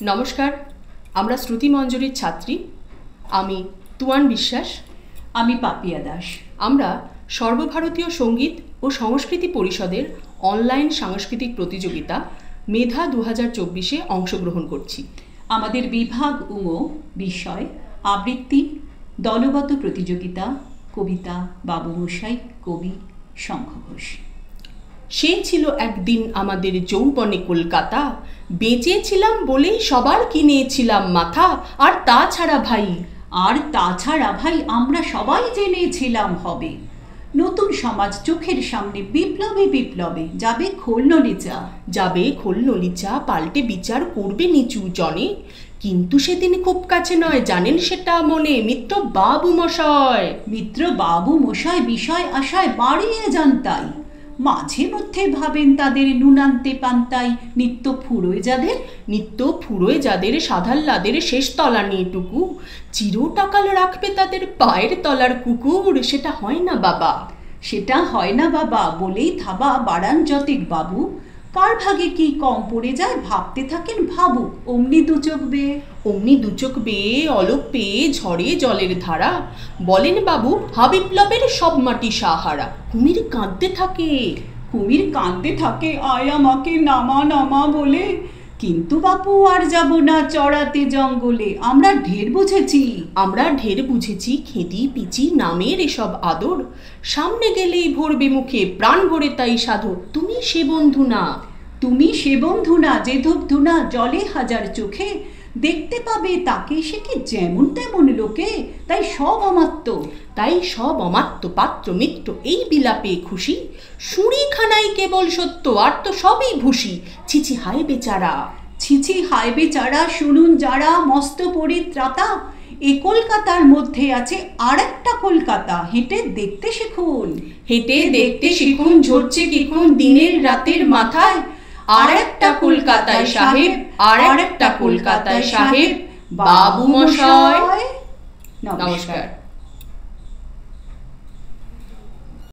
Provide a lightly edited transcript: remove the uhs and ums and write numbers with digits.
নমস্কার, আমরা শ্রুতি মঞ্জরির ছাত্রী। আমি তুয়ান বিশ্বাস। আমি পাপিয়া দাস। আমরা সর্বভারতীয় সঙ্গীত ও সংস্কৃতি পরিষদের অনলাইন সাংস্কৃতিক প্রতিযোগিতা মেধা 2024-এ অংশগ্রহণ করছি। আমাদের বিভাগ বিষয় আবৃত্তি, দলগত প্রতিযোগিতা, কবিতা, বাবুমশাই, কবি শঙ্খ ঘোষ। সেই ছিল একদিন আমাদের যৌবনে কলকাতা, বেঁচেছিলাম বলেই সবার কিনেছিলাম মাথা। আর তাছাড়া ভাই আমরা সবাই জেনেছিলাম হবে নতুন সমাজ চোখের সামনে, বিপ্লবে বিপ্লবে যাবে খোলনলিচা, পাল্টে বিচার করবে নিচু জনে। কিন্তু সেদিন খুব কাছে নয়, জানেন সেটা মনে, মিত্র বাবু মশাই বিষয় আশায় বাড়িয়ে যান তাই। মাঝে মধ্যে ভাবেন তাদের নুনান্তে পান্তাই, নিত্য ফুরোয় যাদের সাধাল্লাদের শেষ তলা নিয়েটুকু, চিরটাকাল রাখবে তাদের পায়ের তলার কুকুর। সেটা হয় না বাবা বলেই থাবা বাড়ান যতেক বাবু। কার ভাগে কি কম পড়ে যায় ভাবতে থাকেন ভাবুক। অমনি দুচোখ বেয়ে অলোক পেয়ে ঝরে জলের ধারা। বলেন বাবু হাবিপ্লবের সব মাটি সাহারা। কুমির কাঁদতে থাকে আয় আমাকে নামা নামা বলে। কিন্তু বাপু আর যাব না চড়াতে জঙ্গলে। আমরা ঢের বুঝেছি খেদি পিচি নামের এসব আদর। সামনে গেলেই ভরবে মুখে প্রাণ ভরে তাই সাধো। তুমি সে বন্ধু না যে ধূপধুনা জলে হাজার চোখে। দেখতে পাবে তাকে সে কি যেমন তেমন লোকে। তাই সব অমাত্য পাত্র মিত্র এই বিলাপে খুশি। সুরিখানাই কেবল সত্য আর তো সবই ভুসি। ছিছি হায় বেচারা শুনুন যারা মস্ত পরিত্রাতা। এ কলকাতার মধ্যে আছে আর একটা কলকাতা। হেঁটে দেখতে শিখুন ঝরছে কিখুন দিনের রাতের মাথায়। আর একটা কলকাতায় সাহেব বাবু মশাই। নমস্কার।